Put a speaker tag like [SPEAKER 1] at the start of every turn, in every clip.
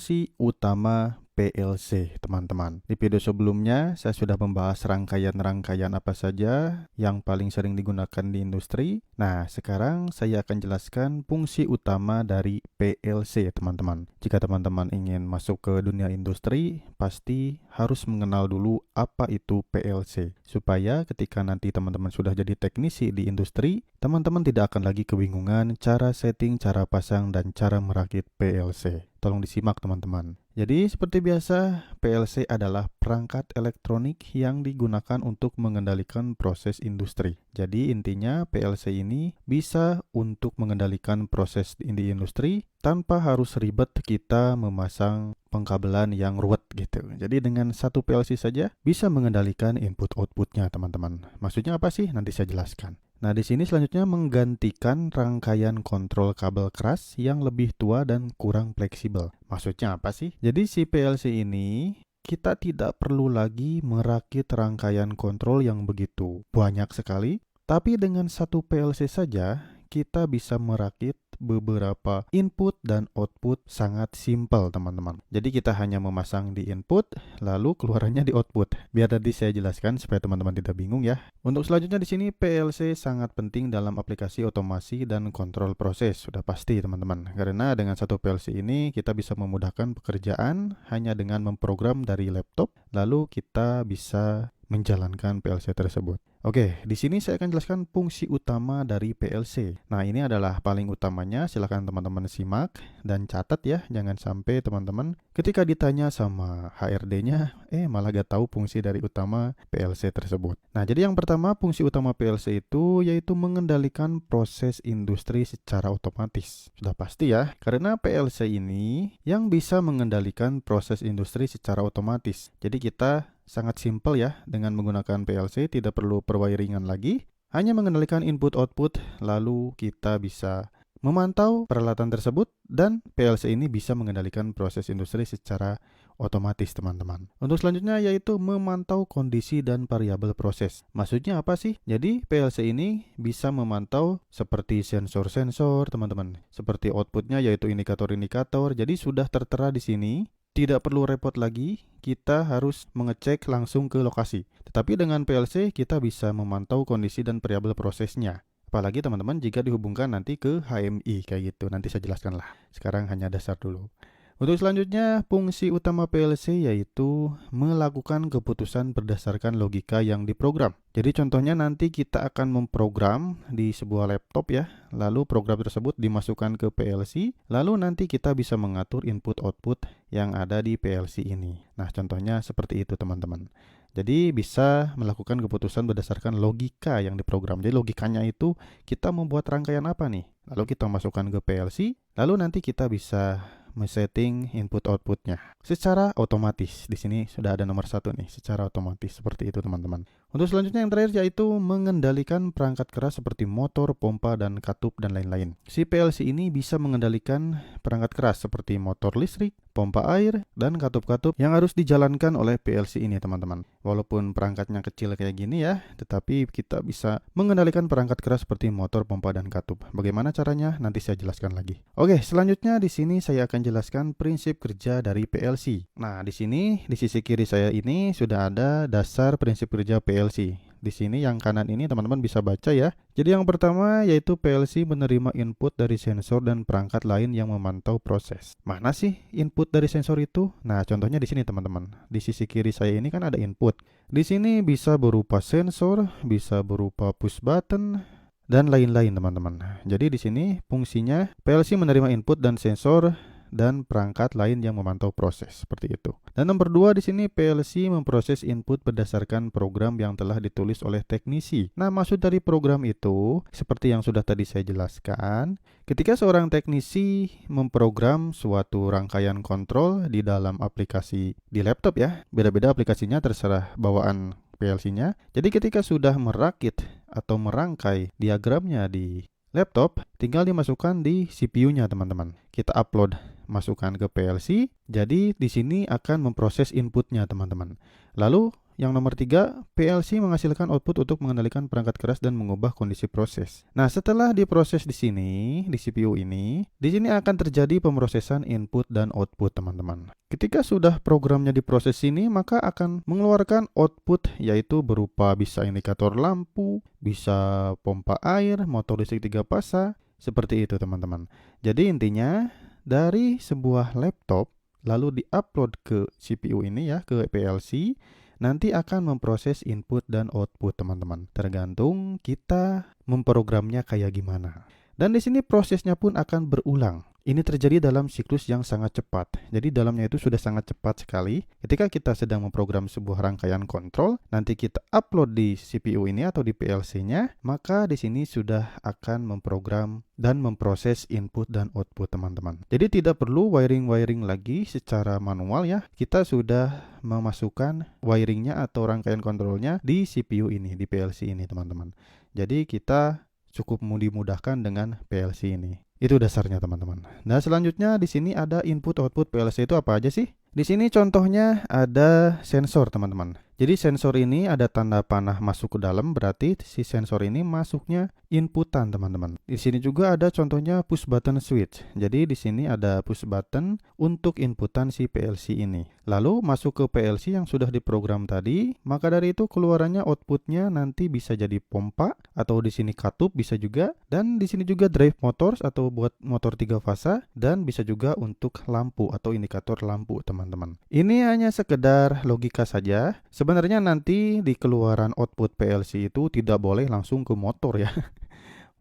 [SPEAKER 1] fungsi utama PLC, teman-teman. Di video sebelumnya, saya sudah membahas rangkaian-rangkaian apa saja yang paling sering digunakan di industri. Nah, sekarang saya akan jelaskan fungsi utama dari PLC, teman-teman. Jika teman-teman ingin masuk ke dunia industri, pasti harus mengenal dulu apa itu PLC. Supaya ketika nanti teman-teman sudah jadi teknisi di industri, teman-teman tidak akan lagi kebingungan cara setting, cara pasang, dan cara merakit PLC. Tolong disimak teman-teman. Jadi seperti biasa, PLC adalah perangkat elektronik yang digunakan untuk mengendalikan proses industri. Jadi intinya PLC ini bisa untuk mengendalikan proses di industri tanpa harus ribet kita memasang pengkabelan yang ruwet gitu. Jadi dengan satu PLC saja bisa mengendalikan input-outputnya teman-teman. Maksudnya apa sih? Nanti saya jelaskan. Nah, di sini selanjutnya menggantikan rangkaian kontrol kabel keras yang lebih tua dan kurang fleksibel. Maksudnya apa sih? Jadi si PLC ini kita tidak perlu lagi merakit rangkaian kontrol yang begitu banyak sekali, tapi dengan satu PLC saja kita bisa merakit beberapa input dan output sangat simpel teman-teman. Jadi kita hanya memasang di input, lalu keluarannya di output. Biar tadi saya jelaskan supaya teman-teman tidak bingung ya. Untuk selanjutnya di sini PLC sangat penting dalam aplikasi otomasi dan kontrol proses. Sudah pasti teman-teman. Karena dengan satu PLC ini kita bisa memudahkan pekerjaan hanya dengan memprogram dari laptop, lalu kita bisa menjalankan PLC tersebut. Oke, di sini saya akan jelaskan fungsi utama dari PLC. Nah, ini adalah paling utamanya. Silakan teman-teman simak dan catat ya. Jangan sampai teman-teman ketika ditanya sama HRD-nya, malah gak tahu fungsi dari utama PLC tersebut. Nah, jadi yang pertama fungsi utama PLC itu yaitu mengendalikan proses industri secara otomatis. Sudah pasti ya, karena PLC ini yang bisa mengendalikan proses industri secara otomatis. Jadi kita sangat simpel ya, dengan menggunakan PLC tidak perlu perwiringan lagi, hanya mengendalikan input-output, lalu kita bisa memantau peralatan tersebut dan PLC ini bisa mengendalikan proses industri secara otomatis teman-teman. Untuk selanjutnya yaitu memantau kondisi dan variabel proses. Maksudnya apa sih? Jadi PLC ini bisa memantau seperti sensor-sensor teman-teman, seperti outputnya yaitu indikator-indikator. Jadi sudah tertera di sini. Tidak perlu repot lagi, kita harus mengecek langsung ke lokasi. Tetapi dengan PLC kita bisa memantau kondisi dan variabel prosesnya. Apalagi teman-teman jika dihubungkan nanti ke HMI kayak gitu. Nanti saya jelaskan lah. Sekarang hanya dasar dulu. Untuk selanjutnya, fungsi utama PLC yaitu melakukan keputusan berdasarkan logika yang diprogram. Jadi contohnya nanti kita akan memprogram di sebuah laptop ya, lalu program tersebut dimasukkan ke PLC, lalu nanti kita bisa mengatur input-output yang ada di PLC ini. Nah, contohnya seperti itu teman-teman. Jadi bisa melakukan keputusan berdasarkan logika yang diprogram. Jadi logikanya itu kita membuat rangkaian apa nih? Lalu kita masukkan ke PLC, lalu nanti kita bisa men-setting input-outputnya secara otomatis. Di sini sudah ada nomor 1 nih, secara otomatis seperti itu teman-teman. Untuk selanjutnya yang terakhir yaitu mengendalikan perangkat keras seperti motor, pompa, dan katup dan lain-lain. Si PLC ini bisa mengendalikan perangkat keras seperti motor listrik, pompa air, dan katup-katup yang harus dijalankan oleh PLC ini teman-teman. Walaupun perangkatnya kecil kayak gini ya, tetapi kita bisa mengendalikan perangkat keras seperti motor, pompa, dan katup. Bagaimana caranya? Nanti saya jelaskan lagi. Oke, selanjutnya di sini saya akan jelaskan prinsip kerja dari PLC. Nah, di sini di sisi kiri saya ini sudah ada dasar prinsip kerja PLC. Di sini yang kanan ini teman-teman bisa baca ya. Jadi yang pertama yaitu PLC menerima input dari sensor dan perangkat lain yang memantau proses. Mana sih input dari sensor itu? Nah, contohnya di sini teman-teman. Di sisi kiri saya ini kan ada input. Di sini bisa berupa sensor, bisa berupa push button, dan lain-lain teman-teman. Jadi di sini fungsinya PLC menerima input dan sensor dan perangkat lain yang memantau proses seperti itu. Dan nomor 2 di sini PLC memproses input berdasarkan program yang telah ditulis oleh teknisi. Nah, maksud dari program itu seperti yang sudah tadi saya jelaskan, ketika seorang teknisi memprogram suatu rangkaian kontrol di dalam aplikasi di laptop ya, beda-beda aplikasinya terserah bawaan PLC-nya. Jadi ketika sudah merakit atau merangkai diagramnya di laptop, tinggal dimasukkan di CPU-nya teman-teman. Kita upload, masukkan ke PLC. Jadi di sini akan memproses inputnya teman-teman. Lalu yang nomor 3, PLC menghasilkan output untuk mengendalikan perangkat keras dan mengubah kondisi proses. Nah, setelah diproses di sini, di CPU ini, di sini akan terjadi pemrosesan input dan output, teman-teman. Ketika sudah programnya diproses sini, maka akan mengeluarkan output, yaitu berupa bisa indikator lampu, bisa pompa air, motor listrik 3 fasa, seperti itu, teman-teman. Jadi intinya, dari sebuah laptop, lalu di-upload ke CPU ini ya, ke PLC, nanti akan memproses input dan output, teman-teman. Tergantung kita memprogramnya kayak gimana. Dan di sini prosesnya pun akan berulang. Ini terjadi dalam siklus yang sangat cepat. Jadi dalamnya itu sudah sangat cepat sekali. Ketika kita sedang memprogram sebuah rangkaian kontrol, nanti kita upload di CPU ini atau di PLC-nya, maka di sini sudah akan memprogram dan memproses input dan output, teman-teman. Jadi tidak perlu wiring-wiring lagi secara manual ya. Kita sudah memasukkan wiringnya atau rangkaian kontrolnya di CPU ini, di PLC ini, teman-teman. Jadi kita cukup dimudahkan dengan PLC ini. Itu dasarnya, teman-teman. Nah, selanjutnya di sini ada input output PLC itu apa aja sih? Di sini contohnya ada sensor, teman-teman. Jadi sensor ini ada tanda panah masuk ke dalam, berarti si sensor ini masuknya inputan, teman-teman. Di sini juga ada contohnya push button switch. Jadi di sini ada push button untuk inputan si PLC ini. Lalu masuk ke PLC yang sudah diprogram tadi, maka dari itu keluarannya outputnya nanti bisa jadi pompa atau di sini katup bisa juga, dan di sini juga drive motors atau buat motor 3 fasa, dan bisa juga untuk lampu atau indikator lampu, teman-teman. Ini hanya sekedar logika saja. Sebenarnya nanti di keluaran output PLC itu tidak boleh langsung ke motor ya.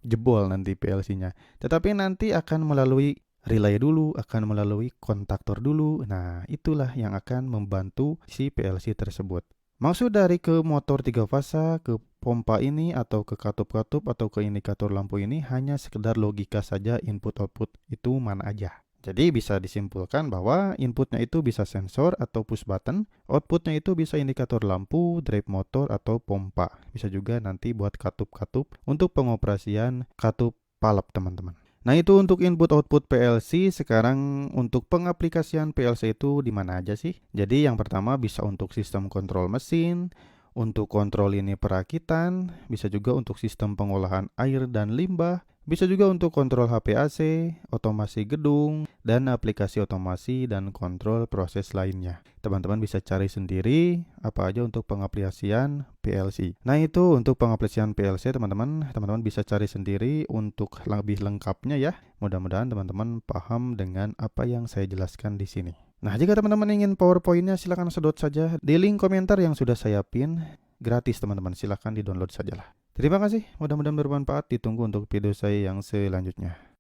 [SPEAKER 1] Jebol nanti PLC-nya. Tetapi nanti akan melalui relay dulu, akan melalui kontaktor dulu. Nah, itulah yang akan membantu si PLC tersebut. Maksud dari ke motor 3 fasa, ke pompa ini, atau ke katup-katup, atau ke indikator lampu ini hanya sekedar logika saja, input-output itu mana aja. Jadi bisa disimpulkan bahwa inputnya itu bisa sensor atau push button, outputnya itu bisa indikator lampu, drive motor, atau pompa. Bisa juga nanti buat katup-katup untuk pengoperasian katup palep, teman-teman. Nah, itu untuk input output PLC. Sekarang untuk pengaplikasian PLC itu di mana aja sih? Jadi yang pertama bisa untuk sistem kontrol mesin, untuk kontrol lini perakitan, bisa juga untuk sistem pengolahan air dan limbah, bisa juga untuk kontrol HP AC, otomasi gedung, dan aplikasi otomasi dan kontrol proses lainnya. Teman-teman bisa cari sendiri apa aja untuk pengaplikasian PLC. Nah, itu untuk pengaplikasian PLC, teman-teman. Teman-teman bisa cari sendiri untuk lebih lengkapnya ya. Mudah-mudahan teman-teman paham dengan apa yang saya jelaskan di sini. Nah, jika teman-teman ingin PowerPoint-nya, silakan sedot saja di link komentar yang sudah saya pin. Gratis, teman-teman. Silakan di-download sajalah. Terima kasih, mudah-mudahan bermanfaat. Ditunggu untuk video saya yang selanjutnya.